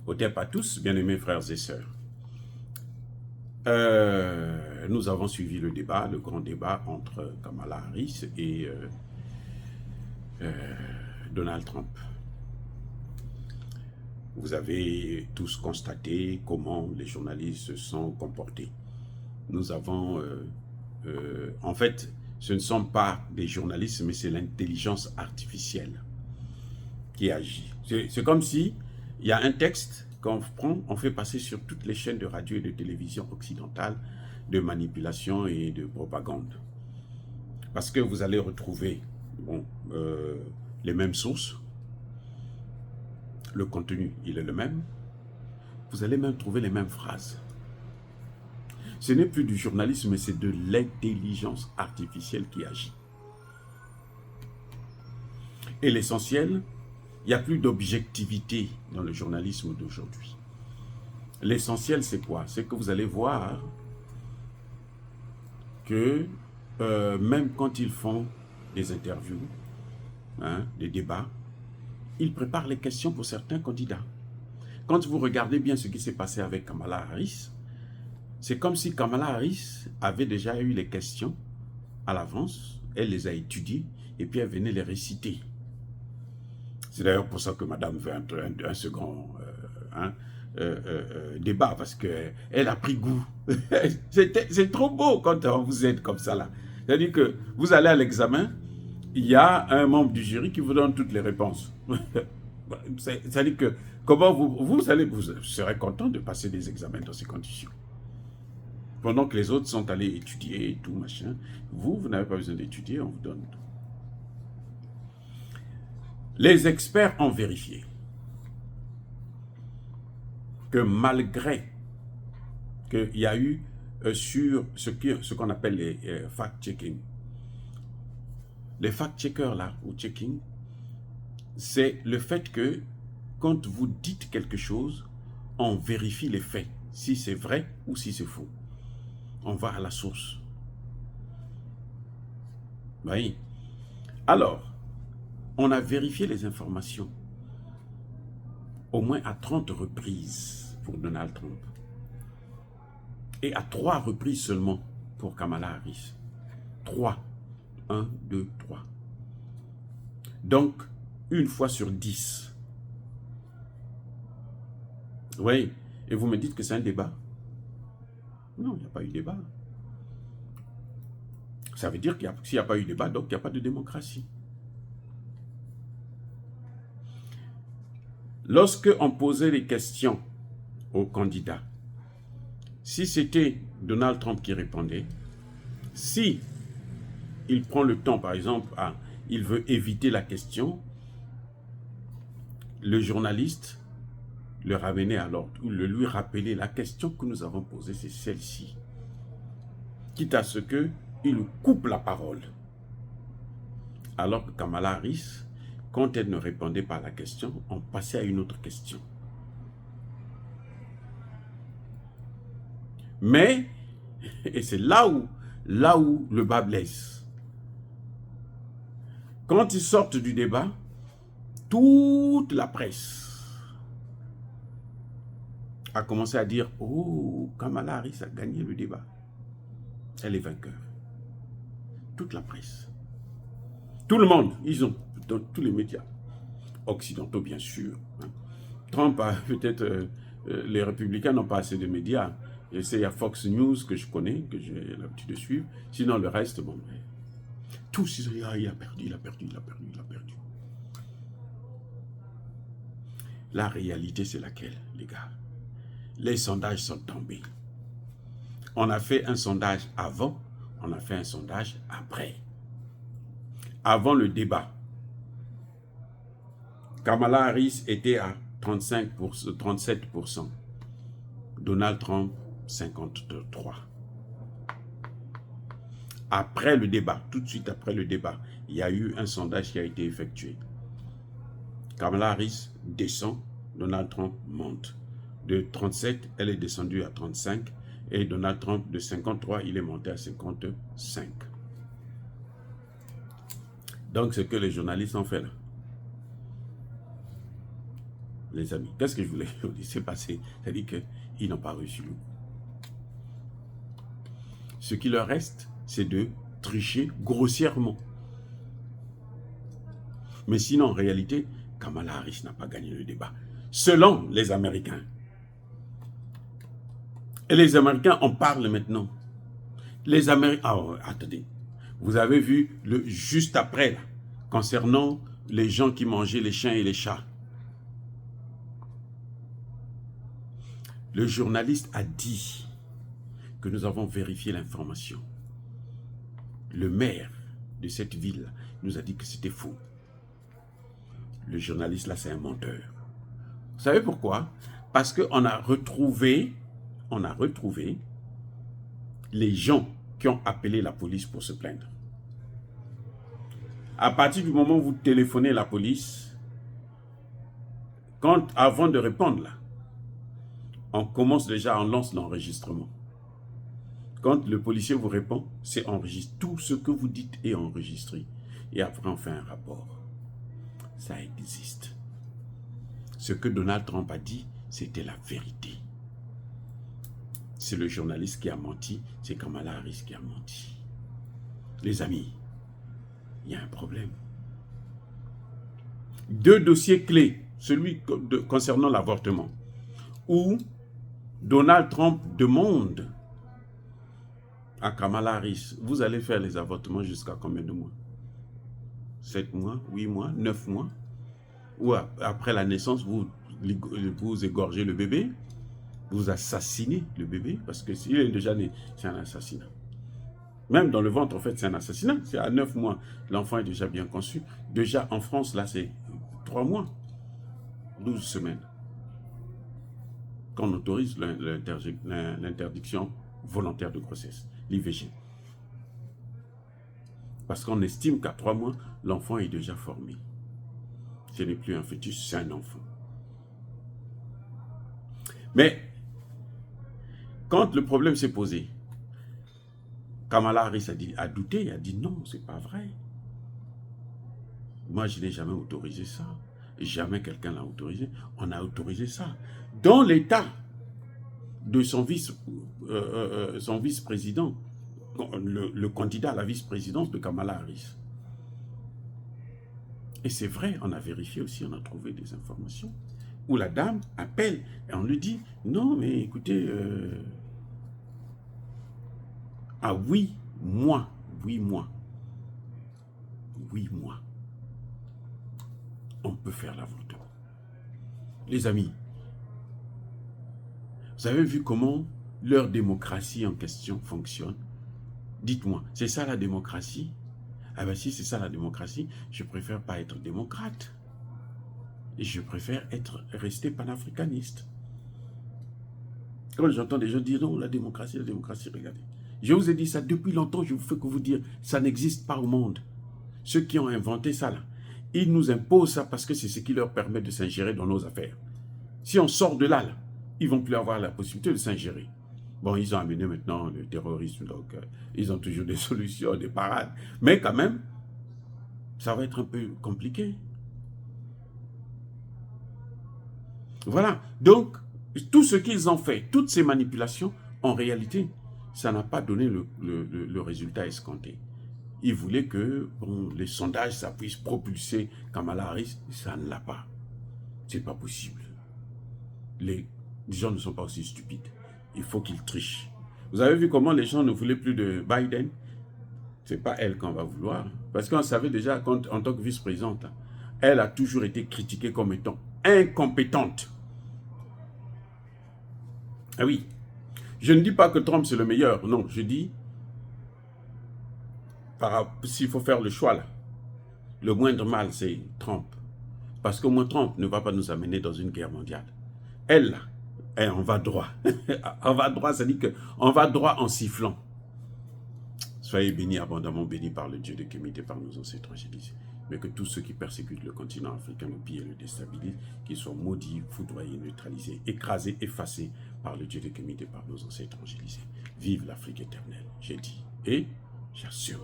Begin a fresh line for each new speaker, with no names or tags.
Otep à tous, bien-aimés frères et sœurs. Nous avons suivi le débat, le grand débat entre Kamala Harris et Donald Trump. Vous avez tous constaté comment les journalistes se sont comportés. Nous avons, en fait, ce ne sont pas des journalistes, mais c'est l'intelligence artificielle qui agit. C'est comme si il y a un texte qu'on prend, on fait passer sur toutes les chaînes de radio et de télévision occidentales de manipulation et de propagande. Parce que vous allez retrouver les mêmes sources, le contenu, il est le même, vous allez même trouver les mêmes phrases. Ce n'est plus du journalisme, mais c'est de l'intelligence artificielle qui agit. Et l'essentiel, il n'y a plus d'objectivité dans le journalisme d'aujourd'hui. L'essentiel, c'est quoi? C'est que vous allez voir que même quand ils font des interviews, des débats, ils préparent les questions pour certains candidats. Quand vous regardez bien ce qui s'est passé avec Kamala Harris, c'est comme si Kamala Harris avait déjà eu les questions à l'avance, elle les a étudiées et puis elle venait les réciter. C'est d'ailleurs pour ça que madame veut un second débat, parce qu'elle a pris goût. C'est trop beau quand on vous aide comme ça là. C'est-à-dire que vous allez à l'examen, il y a un membre du jury qui vous donne toutes les réponses. C'est-à-dire que comment vous serez content de passer des examens dans ces conditions. Pendant que les autres sont allés étudier et tout, machin. Vous n'avez pas besoin d'étudier, on vous donne tout. Les experts ont vérifié que malgré qu'il y a eu sur ce qu'on appelle les fact-checking, les fact-checkers là, ou checking, c'est le fait que quand vous dites quelque chose, on vérifie les faits, si c'est vrai ou si c'est faux. On va à la source. Oui. Alors, on a vérifié les informations au moins à 30 reprises pour Donald Trump et à 3 reprises seulement pour Kamala Harris. 3. 1, 2, 3. Donc, une fois sur 10. Oui, et vous me dites que c'est un débat? Non, il n'y a pas eu débat. Ça veut dire qu'il s'il n'y a pas eu débat, donc il n'y a pas de démocratie. Lorsque on posait les questions aux candidats, si c'était Donald Trump qui répondait, si il prend le temps, par exemple, il veut éviter la question, le journaliste le ramenait à l'ordre, ou le lui rappelait, la question que nous avons posée, c'est celle-ci. Quitte à ce qu'il coupe la parole. Alors que Kamala Harris, quand elle ne répondait pas à la question, on passait à une autre question. Mais, et c'est là où le bas blesse. Quand ils sortent du débat, toute la presse a commencé à dire « Oh, Kamala Harris a gagné le débat. Elle est vainqueur. » Toute la presse. Tout le monde, ils ont, dans tous les médias, occidentaux bien sûr. Trump a peut-être, les républicains n'ont pas assez de médias. Et c'est à Fox News que je connais, que j'ai l'habitude de suivre. Sinon le reste, bon, tous ils ont dit « Ah, il a perdu, il a perdu, il a perdu, il a perdu. » La réalité, c'est laquelle, les gars? Les sondages sont tombés. On a fait un sondage avant, on a fait un sondage après. Avant le débat, Kamala Harris était à 37%. Donald Trump, 53%. Après le débat, tout de suite après le débat, il y a eu un sondage qui a été effectué. Kamala Harris descend, Donald Trump monte. De 37, elle est descendue à 35. Et Donald Trump, de 53, il est monté à 55. Donc, ce que les journalistes ont fait là. les amis, qu'est-ce que je voulais vous dire? C'est passé. C'est-à-dire qu'ils n'ont pas reçu le coup. Ce qui leur reste, c'est de tricher grossièrement. Mais sinon, en réalité, Kamala Harris n'a pas gagné le débat. Selon les Américains. Et les Américains en parlent maintenant. Les Américains... Oh, attendez. Vous avez vu le juste après, là, concernant les gens qui mangeaient les chiens et les chats. Le journaliste a dit que nous avons vérifié l'information. Le maire de cette ville nous a dit que c'était faux. Le journaliste là, c'est un menteur. Vous savez pourquoi? Parce qu'on a retrouvé les gens qui ont appelé la police pour se plaindre. À partir du moment où vous téléphonez à la police, avant de répondre là, on commence déjà, on lance l'enregistrement. Quand le policier vous répond, c'est enregistré. Tout ce que vous dites est enregistré. Et après, on fait un rapport. Ça existe. Ce que Donald Trump a dit, c'était la vérité. C'est le journaliste qui a menti, c'est Kamala Harris qui a menti. Les amis, il y a un problème. 2 dossiers clés, celui concernant l'avortement, où Donald Trump demande à Kamala Harris, vous allez faire les avortements jusqu'à combien de mois? 7 mois, 8 mois, 9 mois? Ou après la naissance, vous égorgez le bébé, vous assassinez le bébé, parce que s'il est déjà né, c'est un assassinat. Même dans le ventre, en fait, c'est un assassinat. C'est à 9 mois, l'enfant est déjà bien conçu. Déjà, en France, là, c'est 3 mois, 12 semaines. Qu'on autorise l'interdiction volontaire de grossesse, l'IVG. Parce qu'on estime qu'à 3 mois, l'enfant est déjà formé. Ce n'est plus un fœtus, c'est un enfant. Mais, quand le problème s'est posé, Kamala Harris a douté, a dit non, c'est pas vrai. Moi, je n'ai jamais autorisé ça. Jamais quelqu'un l'a autorisé. On a autorisé ça. Dans l'état de son vice-président, le candidat à la vice-présidence de Kamala Harris. Et c'est vrai, on a vérifié aussi, on a trouvé des informations où la dame appelle et on lui dit non, mais écoutez, ah oui, moi, on peut faire l'avortement. Les amis, vous avez vu comment leur démocratie en question fonctionne? Dites-moi, c'est ça la démocratie? Ah ben si c'est ça la démocratie, je préfère pas être démocrate. Et je préfère rester panafricaniste. Quand j'entends des gens dire non, la démocratie, regardez. Je vous ai dit ça depuis longtemps, je vous fais que vous dire, ça n'existe pas au monde. Ceux qui ont inventé ça là, ils nous imposent ça parce que c'est ce qui leur permet de s'ingérer dans nos affaires. Si on sort de là, ils ne vont plus avoir la possibilité de s'ingérer. Bon, ils ont amené maintenant le terrorisme, donc ils ont toujours des solutions, des parades. Mais quand même, ça va être un peu compliqué. Voilà. Donc, tout ce qu'ils ont fait, toutes ces manipulations, en réalité, ça n'a pas donné le résultat escompté. Ils voulaient que les sondages, ça puisse propulser Kamala Harris. Ça ne l'a pas. C'est pas possible. Les gens ne sont pas aussi stupides. Il faut qu'ils trichent. Vous avez vu comment les gens ne voulaient plus de Biden? Ce n'est pas elle qu'on va vouloir. Parce qu'on savait déjà, en tant que vice-présidente, elle a toujours été critiquée comme étant incompétente. Ah oui. Je ne dis pas que Trump c'est le meilleur. Non, je dis, s'il faut faire le choix là, le moindre mal c'est Trump. Parce que moi, Trump ne va pas nous amener dans une guerre mondiale. Elle, là, on va droit. On va droit, ça dit qu'on va droit en sifflant. Soyez bénis, abondamment bénis par le Dieu de Kémité, par nos ancêtres angélisés. Mais que tous ceux qui persécutent le continent africain, le pillent et le déstabilisent, qu'ils soient maudits, foudroyés, neutralisés, écrasés, effacés par le Dieu de Kémité, par nos ancêtres angélisés. Vive l'Afrique éternelle, j'ai dit. Et j'assume.